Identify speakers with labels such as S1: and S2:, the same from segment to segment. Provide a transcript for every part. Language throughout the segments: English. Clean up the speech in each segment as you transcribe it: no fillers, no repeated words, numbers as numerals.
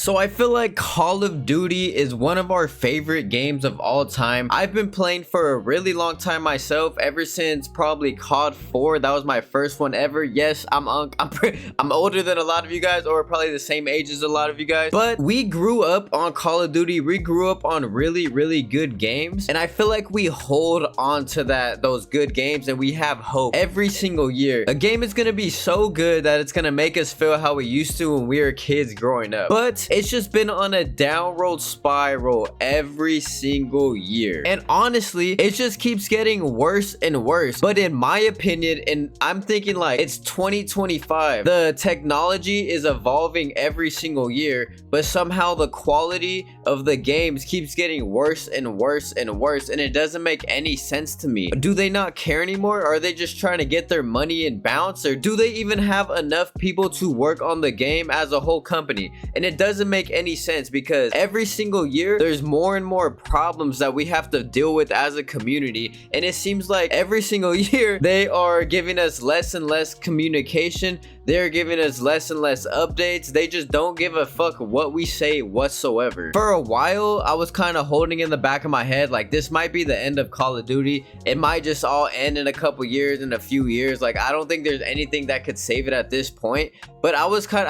S1: So I feel like Call of Duty is one of our favorite games of all time. I've been playing for a really long time myself, ever since probably COD 4. That was my first one ever. Yes, I'm older than a lot of you guys, or probably the same age as a lot of you guys. But we grew up on Call of Duty. We grew up on really good games, and I feel like we hold on to those good games, and we have hope every single year. A game is gonna be so good that it's gonna make us feel how we used to when we were kids growing up. But it's just been on a downward spiral every single year, and honestly it just keeps getting worse and worse. But in my opinion, and I'm thinking like it's 2025, the technology is evolving every single year, but somehow the quality of the games keeps getting worse and worse and worse, and it doesn't make any sense to me. Do they not care anymore? Are they just trying to get their money and bounce, or do they even have enough people to work on the game as a whole company? And it doesn't make any sense, because every single year there's more and more problems that we have to deal with as a community, and it seems like every single year they are giving us less and less communication. They're giving us less and less updates. They just don't give a fuck what we say whatsoever. For a while I was kind of holding in the back of my head like this might be the end of Call of Duty. It might just all end in a couple years, in a few years. Like, I don't think there's anything that could save it at this point. But I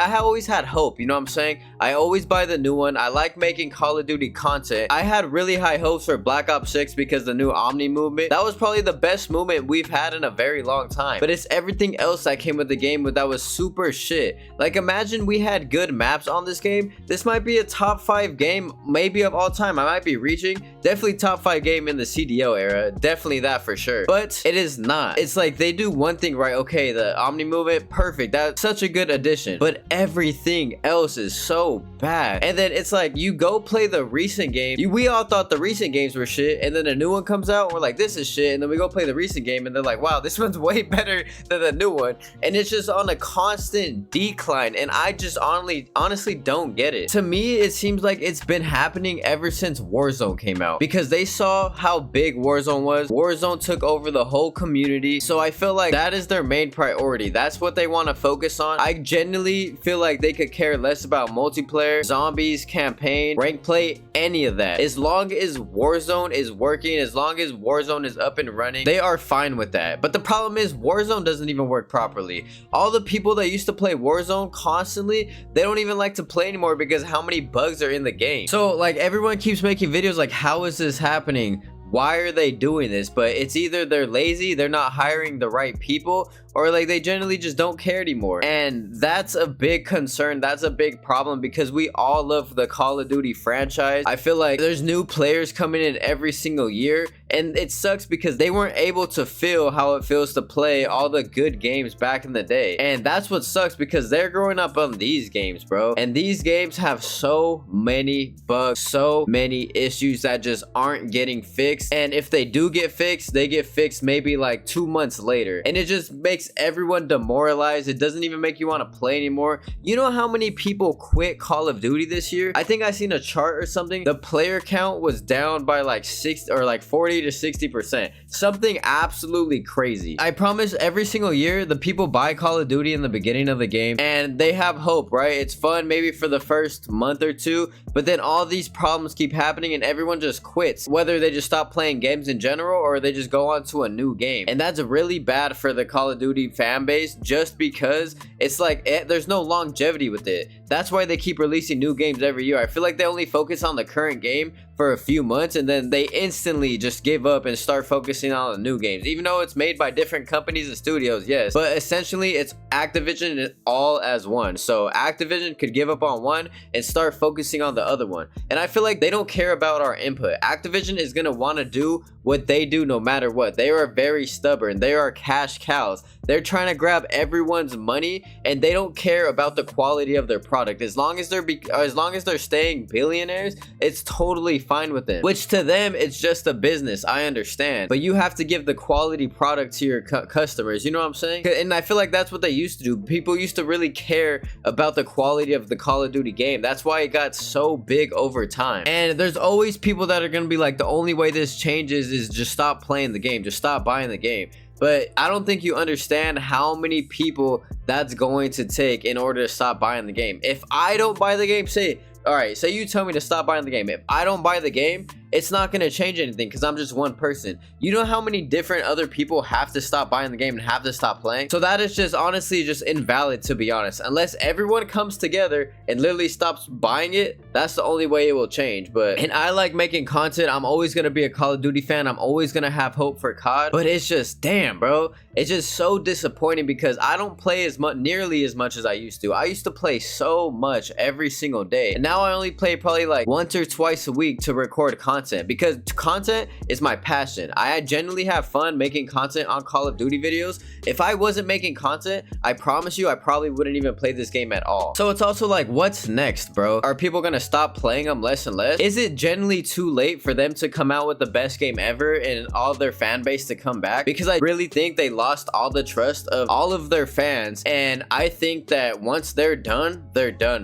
S1: have always had hope, you know what I'm saying? I always buy the new one. I like making Call of Duty content. I had really high hopes for Black Ops 6 because the new Omni movement, that was probably the best movement we've had in a very long time. But it's everything else that came with the game that was super shit. Like, imagine we had good maps on this game. This might be a top 5 game maybe of all time. I might be reaching. Definitely top 5 game in the CDO era. Definitely that for sure. But it is not. It's like they do one thing right. Okay, the Omni movement, perfect. That's such a good addition. But everything else is so bad. And then it's like you go play the recent game. We all thought the recent games were shit, and then a new one comes out and we're like, this is shit. And then we go play the recent game and they're like, wow, this one's way better than the new one. And it's just on a constant decline, and I just honestly don't get it. To me, it seems like it's been happening ever since Warzone came out, because they saw how big Warzone was. Warzone took over the whole community, so I feel like that is their main priority. That's what they want to focus on. I genuinely feel like they could care less about multiplayer, zombies, campaign, rank play, any of that. As long as Warzone is working, as long as Warzone is up and running, they are fine with that. But the problem is Warzone doesn't even work properly. All the people that used to play Warzone constantly, they don't even like to play anymore because how many bugs are in the game. So like everyone keeps making videos like, how is this happening? Why are they doing this? But it's either they're lazy, they're not hiring the right people, or like they generally just don't care anymore. And that's a big concern. That's a big problem, because we all love the Call of Duty franchise. I feel like there's new players coming in every single year, and it sucks because they weren't able to feel how it feels to play all the good games back in the day. And that's what sucks, because they're growing up on these games, bro. And these games have so many bugs, so many issues that just aren't getting fixed. And if they do get fixed, they get fixed maybe like 2 months later. And it just makes everyone demoralized. It doesn't even make you want to play anymore. You know how many people quit Call of Duty this year? I think I seen a chart or something. The player count was down by like 40 to 60%. Something absolutely crazy. I promise every single year the people buy Call of Duty in the beginning of the game and they have hope, right? It's fun maybe for the first month or two, but then all these problems keep happening and everyone just quits. Whether they just stop playing games in general or they just go on to a new game. And that's really bad for the Call of Duty fan base, just because it's like there's no longevity with it. That's why they keep releasing new games every year. I feel like they only focus on the current game for a few months and then they instantly just give up and start focusing on the new games, even though it's made by different companies and studios. Yes, but essentially it's Activision all as one. So Activision could give up on one and start focusing on the other one, and I feel like they don't care about our input. Activision is gonna want to do what they do no matter what. They are very stubborn. They are cash cows. They're trying to grab everyone's money and they don't care about the quality of their product. As long as they're staying billionaires, it's totally fine with them. Which to them, it's just a business. I understand, but you have to give the quality product to your customers. You know what I'm saying? And I feel like that's what they used to do. People used to really care about the quality of the Call of Duty game. That's why it got so big over time. And there's always people that are gonna be like, the only way this changes is just stop playing the game, just stop buying the game. But I don't think you understand how many people that's going to take in order to stop buying the game. If I don't buy the game, say all right, say you tell me to stop buying the game. If I don't buy the game, it's not going to change anything because I'm just one person. You know how many different other people have to stop buying the game and have to stop playing? So that is just honestly just invalid, to be honest. Unless everyone comes together and literally stops buying it, that's the only way it will change. And I like making content. I'm always going to be a Call of Duty fan. I'm always going to have hope for COD. But it's just, damn, bro. It's just so disappointing because I don't play nearly as much as I used to. I used to play so much every single day. And now I only play probably like once or twice a week to record content because content is my passion. I genuinely have fun making content on Call of Duty videos. If I wasn't making content, I promise you I probably wouldn't even play this game at all. So it's also like, what's next, bro? Are people gonna stop playing them less and less? Is it genuinely too late for them to come out with the best game ever and all their fan base to come back? Because I really think they lost all the trust of all of their fans, and I think that once they're done,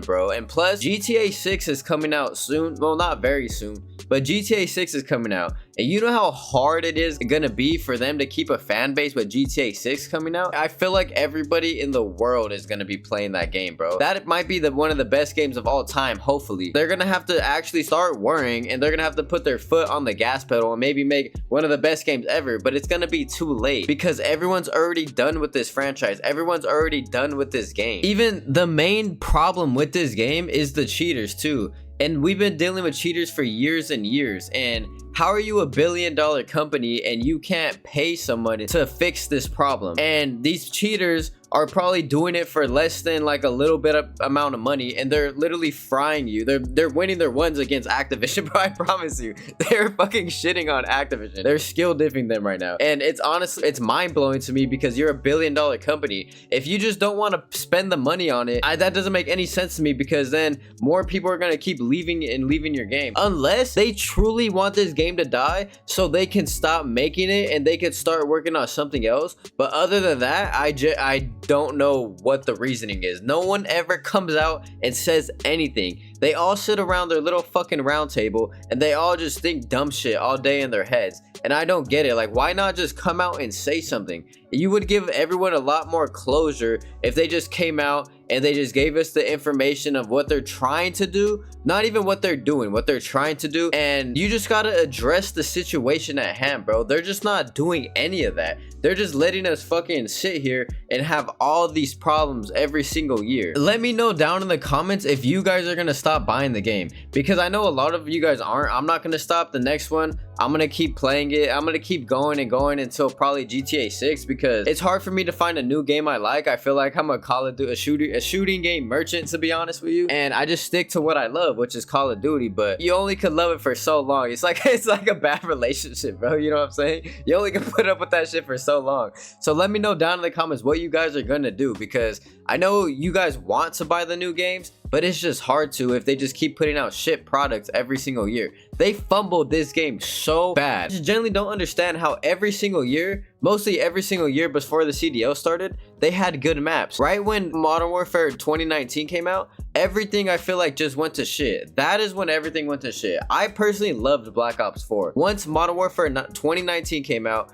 S1: bro. And plus, GTA 6 is coming out soon. Well, not very soon, but GTA 6 is coming out. And you know how hard it is gonna be for them to keep a fan base with GTA 6 coming out? I feel like everybody in the world is gonna be playing that game, bro. That might be one of the best games of all time, hopefully. They're gonna have to actually start worrying, and they're gonna have to put their foot on the gas pedal and maybe make one of the best games ever, but it's gonna be too late because everyone's already done with this franchise. Everyone's already done with this game. Even the main problem with this game is the cheaters too. And we've been dealing with cheaters for years and years. And how are you a billion-dollar company and you can't pay someone to fix this problem? And these cheaters are probably doing it for less than like a little bit of amount of money, and they're literally frying you. They're winning their ones against Activision, bro. I promise you, they're fucking shitting on Activision. They're skill diffing them right now, and it's honestly, it's mind-blowing to me because you're a billion-dollar company. If you just don't want to spend the money on it, that doesn't make any sense to me, because then more people are gonna keep leaving your game, unless they truly want this game to die so they can stop making it and they can start working on something else. But other than that, I don't know what the reasoning is. No one ever comes out and says anything. They all sit around their little fucking round table and they all just think dumb shit all day in their heads. And I don't get it. Like, why not just come out and say something? You would give everyone a lot more closure if they just came out and they just gave us the information of what they're trying to do, not even what they're doing, what they're trying to do. And you just gotta address the situation at hand, bro. They're just not doing any of that. They're just letting us fucking sit here and have all these problems every single year. Let me know down in the comments if you guys are gonna stop buying the game, because I know a lot of you guys aren't. I'm not gonna stop the next one. I'm gonna keep playing it. I'm gonna keep going and going until probably GTA 6, because it's hard for me to find a new game I like. I feel like I'm a Call of Duty, a shooting game merchant, to be honest with you, and I just stick to what I love, which is Call of Duty. But you only could love it for so long. It's like a bad relationship, bro. You know what I'm saying? You only can put up with that shit for so long. So let me know down in the comments what you guys are gonna do, because I know you guys want to buy the new games, but it's just hard to if they just keep putting out shit products every single year. They fumbled this game so bad. I just generally don't understand how every single year, mostly every single year before the CDL started, they had good maps. Right when Modern Warfare 2019 came out, everything I feel like just went to shit. That is when everything went to shit. I personally loved Black Ops 4. Once Modern Warfare 2019 came out,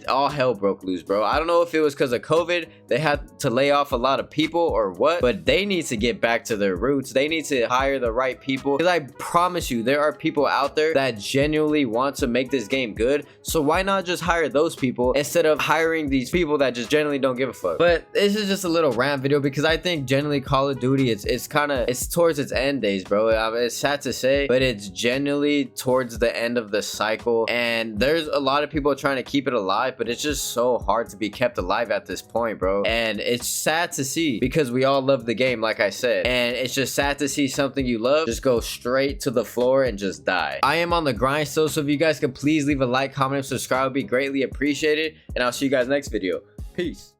S1: all hell broke loose, bro. I don't know if it was because of COVID, they had to lay off a lot of people or what, but they need to get back to their roots. They need to hire the right people, because I promise you there are people out there that genuinely want to make this game good. So why not just hire those people instead of hiring these people that just generally don't give a fuck? But this is just a little rant video, because I think generally Call of Duty, it's towards its end days, bro. It's sad to say, but it's genuinely towards the end of the cycle, and there's a lot of people trying to keep it alive, but it's just so hard to be kept alive at this point, bro. And it's sad to see, because we all love the game, like I said, and it's just sad to see something you love just go straight to the floor and just die. I am on the grind still, so if you guys could please leave a like, comment, and subscribe, would be greatly appreciated, and I'll see you guys next video. Peace.